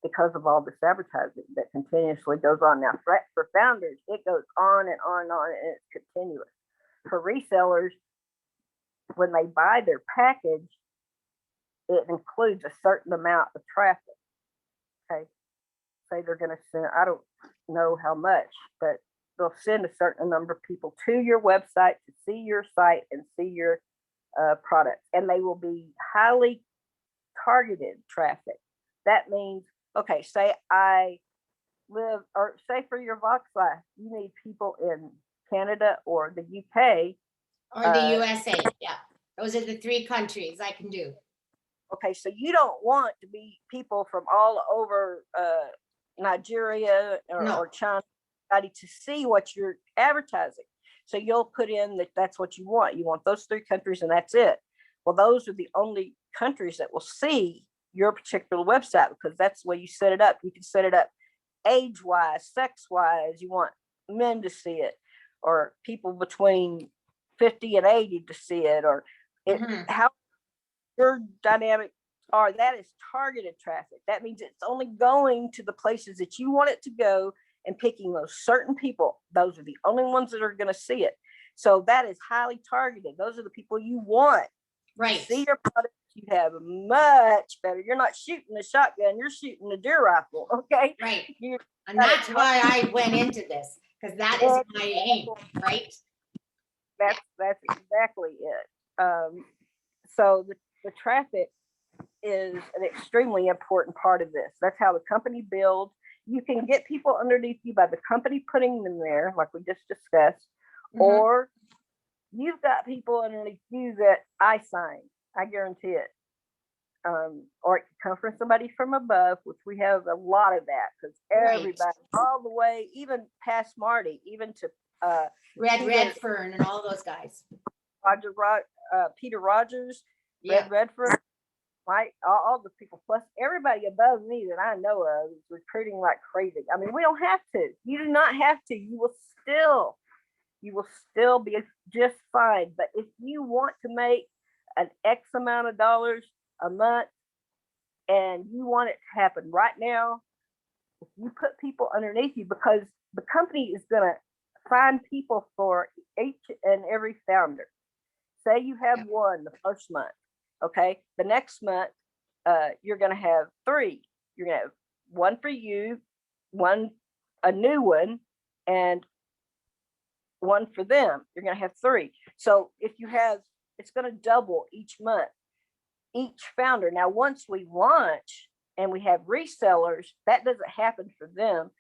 because of all this advertising that continuously goes on. Now for founders, it goes on and on and on, and it's continuous. For resellers, when they buy their package, it includes a certain amount of traffic. Okay, say they're going to send, I don't know how much, but they'll send a certain number of people to your website to see your site and see your products, and they will be highly targeted traffic. That means, okay, say I live, or say for your Vox Life, you need people in Canada or the UK. Or the USA, yeah. Those are the 3 countries I can do. Okay, so you don't want to be people from all over Nigeria or China to see what you're advertising. So you'll put in that that's what you want. You want those 3 countries and that's it. Well, those are the only countries that will see your particular website because that's the way you set it up. You can set it up age-wise, sex-wise. You want men to see it, or people between 50 and 80 to see it, or how your dynamics are. That is targeted traffic. That means it's only going to the places that you want it to go and picking those certain people. Those are the only ones that are going to see it. So that is highly targeted. Those are the people you want to see your product. You have much better. You're not shooting a shotgun. You're shooting a deer rifle. Okay. Right. And that's why I went into this, because that is my aim. Right. That's exactly it. So the traffic is an extremely important part of this. That's how the company builds. You can get people underneath you by the company putting them there, like we just discussed, or you've got people underneath you that I sign. I guarantee it. Or it can come from somebody from above, which we have a lot of that because everybody, all the way, even past Marty, even to Redfern and all those guys. Peter Rogers, Redfern, right? All the people, plus everybody above me that I know of is recruiting like crazy. I mean, we don't have to. You do not have to. You will still be just fine. But if you want to make an X amount of dollars a month and you want it to happen right now, if you put people underneath you, because the company is going to find people for each and every founder. Say you have one the first month. Okay, the next month you're going to have 3. You're going to have one for you, a new one, and one for them. You're going to have 3. So if you have, it's going to double each month, each founder. Now, once we launch and we have resellers, that doesn't happen for them.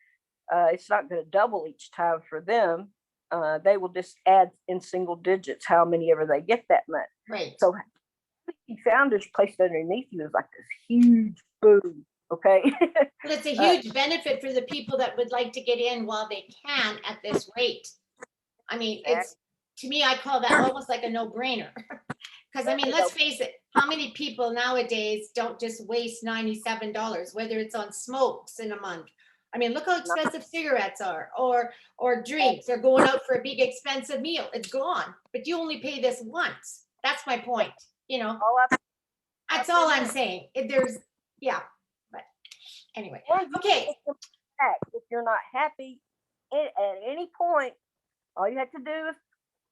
It's not going to double each time for them. They will just add in single digits how many ever they get that month. Right. So founders placed underneath you is like this huge boom. Okay. But it's a huge benefit for the people that would like to get in while they can at this rate. I mean, it's, to me, I call that almost like a no-brainer. Because I mean, let's face it, how many people nowadays don't just waste $97, whether it's on smokes in a month? I mean, look how expensive cigarettes are, or drinks, or going out for a big expensive meal. It's gone, but you only pay this once. That's my point. You know, that's all I'm saying. But anyway, okay. If you're not happy at any point, all you have to do is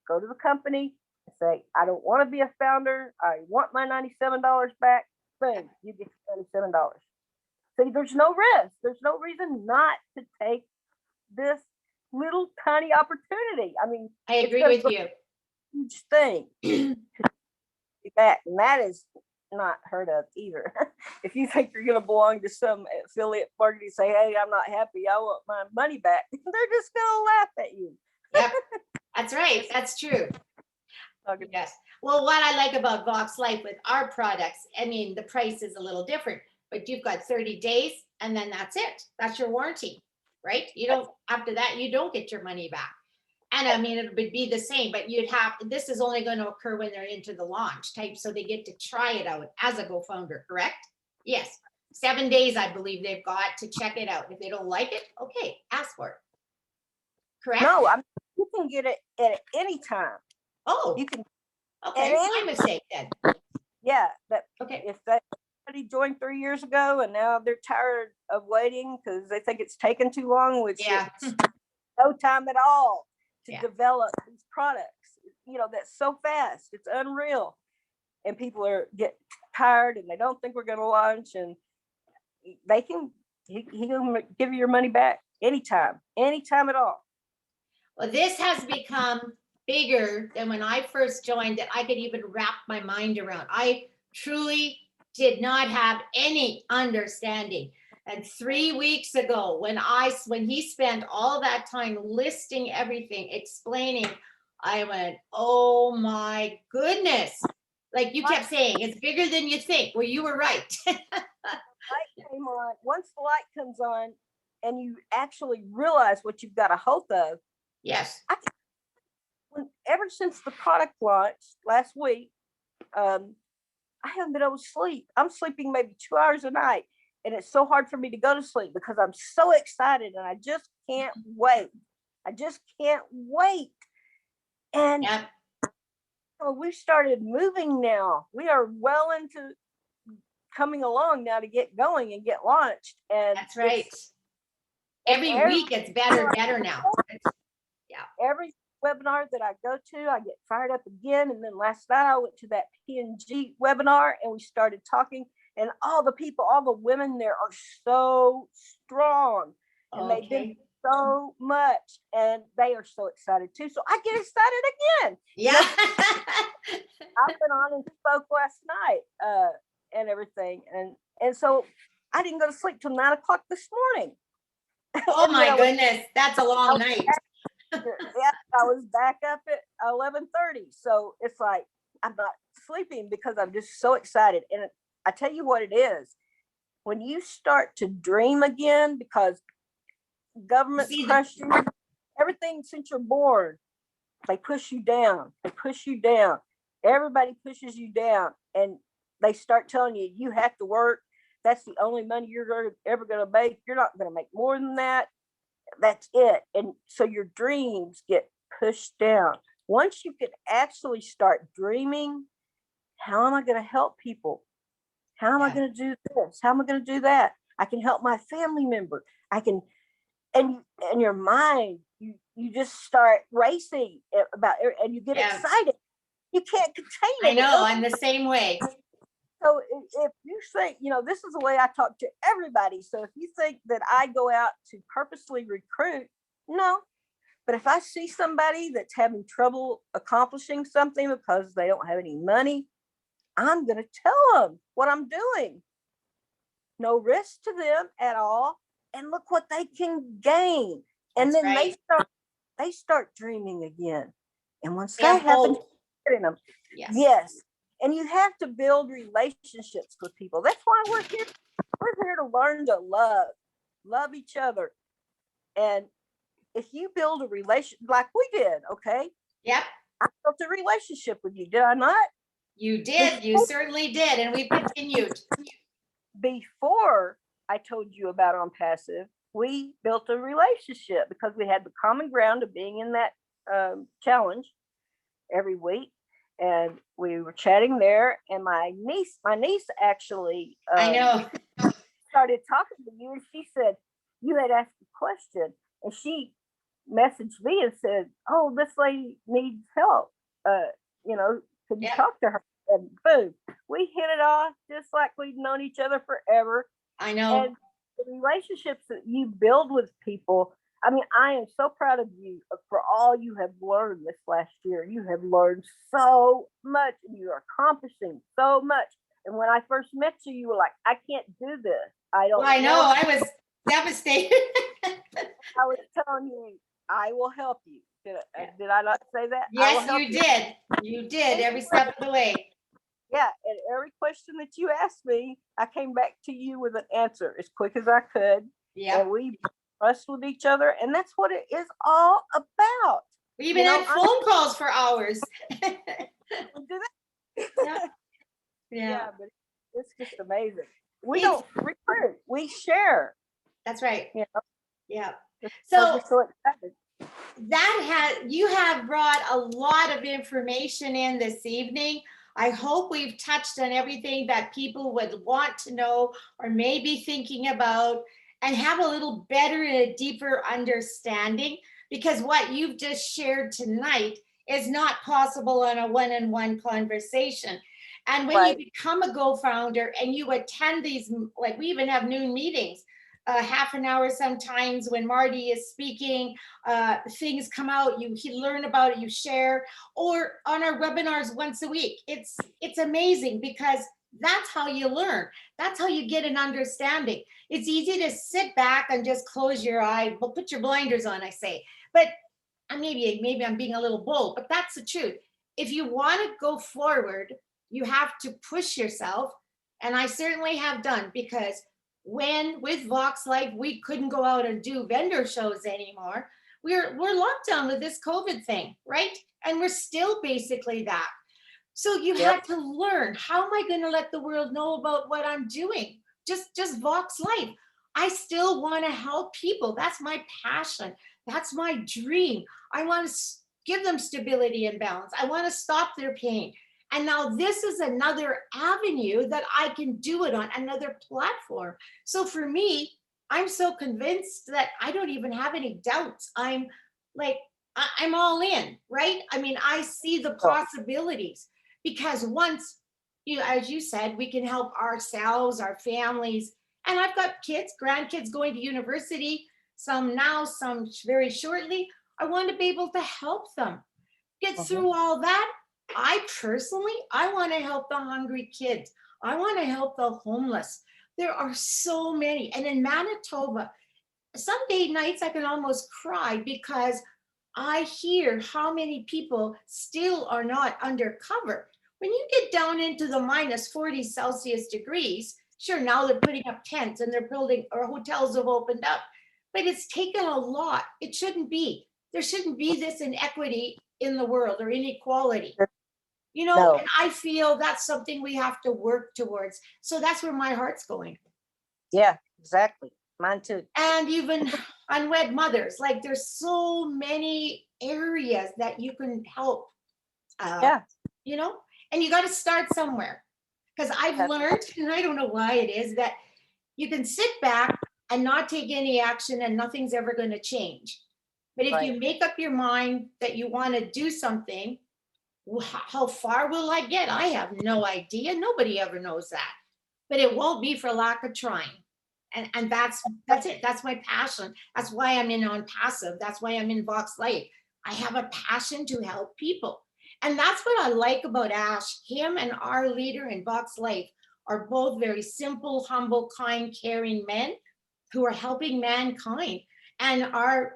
go to the company and say, I don't want to be a founder. I want my $97 back. Boom, you get $97. See, there's no risk. There's no reason not to take this little tiny opportunity. I mean, I agree with you. Huge thing. Back, and that is not heard of either. If you think you're going to belong to some affiliate marketing, say, hey, I'm not happy, I want my money back, they're just going to laugh at you. Yep, that's right. That's true. Okay. Yes. Well, what I like about Vox Life with our products, I mean, the price is a little different, but you've got 30 days and then that's it. That's your warranty. right? You don't, after that, you don't get your money back. And I mean, it would be the same, but this is only going to occur when they're into the launch type. So they get to try it out as a GoFounder, correct? Yes. 7 days, I believe they've got to check it out. If they don't like it, okay, ask for it. Correct? No, you can get it at any time. Oh, You can. Okay, my mistake then. Yeah, that Okay. if somebody joined 3 years ago and now they're tired of waiting because they think it's taken too long, which it's no time at all to develop these products. That's so fast. It's unreal. And people get tired and they don't think we're going to launch, and they can he can give you your money back anytime at all. Well, this has become bigger than when I first joined that I could even wrap my mind around. I truly did not have any understanding. And 3 weeks ago, when he spent all that time listing everything, explaining, I went, oh my goodness. Like you kept saying, it's bigger than you think. Well, you were right. Light came on. Once the light comes on and you actually realize what you've got a hold of. Yes. Ever since the product launched last week, I haven't been able to sleep. I'm sleeping maybe 2 hours a night, and it's so hard for me to go to sleep because I'm so excited and I just can't wait. And we've started moving now. We are well into coming along now to get going and get launched. And that's right. Every week it's better and better now. Every webinar that I go to, I get fired up again. And then last night I went to that P&G webinar and we started talking, and all the women there are so strong, and they've been so much, and they are so excited too. So I get excited again. Yeah. I've been on and spoke last night and everything. And so I didn't go to sleep till 9 o'clock this morning. Oh my goodness. That's a long night. Yeah, I was back up at 11:30. So it's like I'm not sleeping because I'm just so excited. And I tell you what it is. When you start to dream again, because government pressure, everything since you're born, they push you down. Everybody pushes you down, and they start telling you you have to work. That's the only money you're ever going to make. You're not going to make more than that. That's it. And so your dreams get pushed down. Once you can actually start dreaming, how am I going to help people? How am I going to do this? How am I going to do that? I can help my family member. I can, and your mind, you just start racing about it, and you get excited. You can't contain it. I know, I'm the same way. So if you think, this is the way I talk to everybody. So if you think that I go out to purposely recruit, no. But if I see somebody that's having trouble accomplishing something because they don't have any money, I'm going to tell them what I'm doing. No risk to them at all. And look what they can gain. And then they start dreaming again. And once that happens, yes. And you have to build relationships with people. That's why we're here. We're here to learn to love each other. And if you build a relationship like we did, okay? Yep. I built a relationship with you, did I not? You did. You certainly did. And we've continued. Before I told you about OnPassive, we built a relationship because we had the common ground of being in that challenge every week. And we were chatting there, and my niece actually I know started talking to you, and she said you had asked a question, and she messaged me and said, "Oh, this lady needs help. Could you talk to her?" And boom, we hit it off just like we'd known each other forever. I know. And the relationships that you build with people. I mean, I am so proud of you for all you have learned this last year. You have learned so much, and you are accomplishing so much. And when I first met you, you were like, "I can't do this. I don't." Well, I know. I was devastated. I was telling you, I will help you. Did I not say that? Yes, you did. You did every step of the way. Yeah, and every question that you asked me, I came back to you with an answer as quick as I could. Yeah. And trust with each other. And that's what it is all about. We even had phone calls for hours. Do that. Yeah. Yeah, but it's just amazing. We don't recruit, we share. That's right. You know? Yeah. So we're so excited. You have brought a lot of information in this evening. I hope we've touched on everything that people would want to know or maybe thinking about, and have a little better and a deeper understanding, because what you've just shared tonight is not possible on a one-on-one conversation. And when you become a co-founder and you attend these, like we even have noon meetings, half an hour sometimes when Marty is speaking, things come out, you learn about it, you share, or on our webinars once a week. It's amazing, because that's how you learn. That's how you get an understanding. It's easy to sit back and just close your eye, but put your blinders on, I say. But maybe I'm being a little bold, but that's the truth. If you want to go forward, you have to push yourself. And I certainly have done, because when with Vox Life, we couldn't go out and do vendor shows anymore. We're locked down with this COVID thing, right? And we're still basically that. So you had to learn, how am I going to let the world know about what I'm doing? Just Vox Life. I still want to help people. That's my passion. That's my dream. I want to give them stability and balance. I want to stop their pain. And now this is another avenue that I can do it on, another platform. So for me, I'm so convinced that I don't even have any doubts. I'm all in, right? I mean, I see the possibilities, because once, as you said, we can help ourselves, our families. And I've got kids, grandkids going to university, some now, some very shortly. I want to be able to help them get through all that. I want to help the hungry kids. I want to help the homeless. There are so many. And in Manitoba, some day nights I can almost cry, because I hear how many people still are not undercover. When you get down into the minus 40 Celsius degrees, sure, now they're putting up tents and they're building, or hotels have opened up, but it's taken a lot. It shouldn't be. There shouldn't be this inequity in the world, or inequality. And I feel that's something we have to work towards. So that's where my heart's going. Yeah, exactly. Mine too. And even unwed mothers, like there's so many areas that you can help. And you got to start somewhere, because I've learned, and I don't know why it is, that you can sit back and not take any action and nothing's ever going to change. But if you make up your mind that you want to do something, how far will I get? I have no idea. Nobody ever knows that. But it won't be for lack of trying. And that's it. That's my passion. That's why I'm in OnPassive. That's why I'm in Vox Life. I have a passion to help people. And that's what I like about Ash. Him and our leader in Vox Life are both very simple, humble, kind, caring men who are helping mankind. And our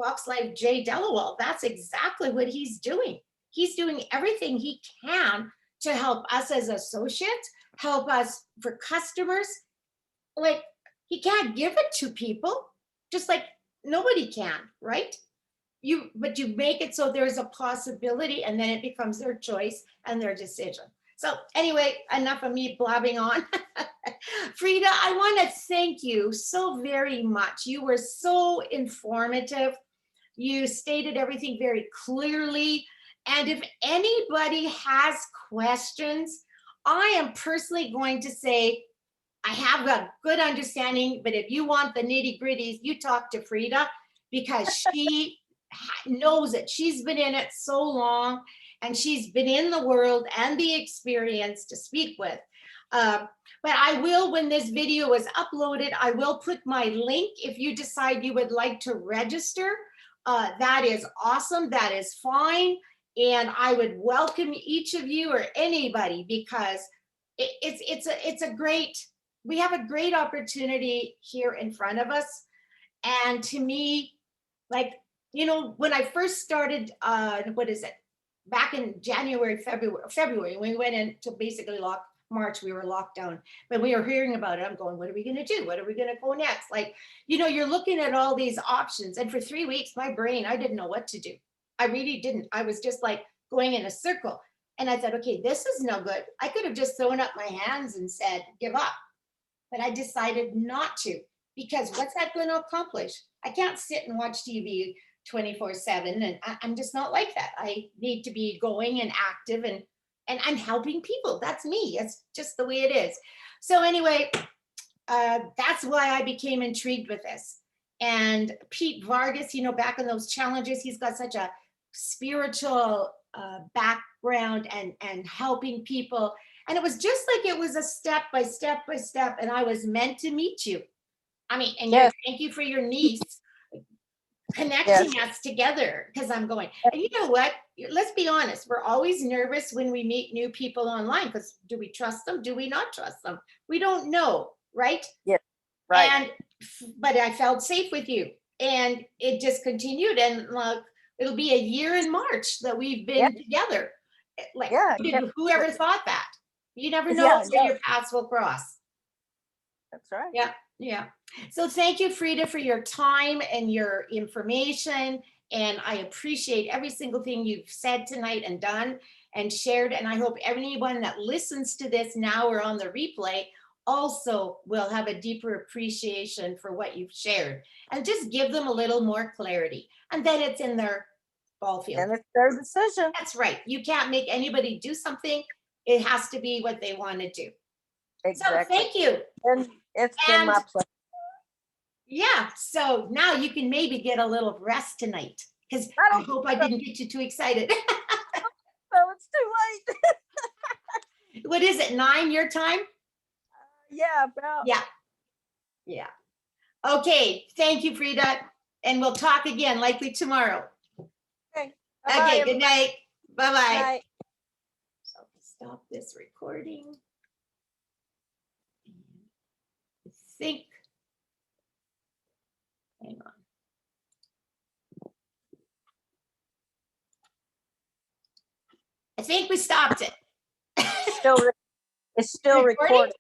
Vox Life, Jay Delawal, that's exactly what he's doing. He's doing everything he can to help us as associates, help us for customers. Like, he can't give it to people, just like nobody can, right? But you make it so there's a possibility, and then it becomes their choice and their decision. So anyway, enough of me blabbing on. Freida, I want to thank you so very much. You were so informative. You stated everything very clearly. And if anybody has questions, I am personally going to say, I have a good understanding, but if you want the nitty gritties, you talk to Freida, because she knows it. She's been in it so long, and she's been in the world and the experience to speak with. But I will, when this video is uploaded, I will put my link if you decide you would like to register. That is awesome. That is fine. And I would welcome each of you or anybody, because it's a great, we have a great opportunity here in front of us. And to me, like, when I first started, back in January, February, when we went into basically March, we were locked down, but we were hearing about it. I'm going, what are we going to do? What are we going to go next? Like, you're looking at all these options. And for 3 weeks, my brain, I didn't know what to do. I really didn't. I was just like going in a circle. And I thought, okay, this is no good. I could have just thrown up my hands and said, give up. But I decided not to, because what's that going to accomplish? I can't sit and watch TV 24/7. And I'm just not like that. I need to be going and active, and I'm helping people. That's me. It's just the way it is. So anyway, that's why I became intrigued with this. And Pete Vargas, back in those challenges, he's got such a spiritual background and helping people. And it was just like it was a step by step by step. And I was meant to meet you. I mean, and Yes. thank you for your niece connecting us together, because I'm going, and you know what? Let's be honest. We're always nervous when we meet new people online, because do we trust them? Do we not trust them? We don't know, right? Yes. Right. But I felt safe with you, and it just continued. And it'll be a year in March that we've been together. Like, whoever thought that? You never know where your paths will cross. That's right. Yeah. Yeah. So thank you, Freida, for your time and your information. And I appreciate every single thing you've said tonight and done and shared. And I hope anyone that listens to this now or on the replay also will have a deeper appreciation for what you've shared, and just give them a little more clarity. And then it's in their ball field. And it's their decision. That's right. You can't make anybody do something. It has to be what they want to do. Exactly. So thank you. And it's been my pleasure. Yeah. So now you can maybe get a little rest tonight, because I hope I didn't get you too excited. So it's too late. What is it, 9 your time? Yeah, about. Yeah. Okay. Thank you, Freida. And we'll talk again, likely tomorrow. Okay. Okay. Good night. Bye-bye. Bye. So stop this recording. I think. Hang on. I think we stopped it. It's still recording.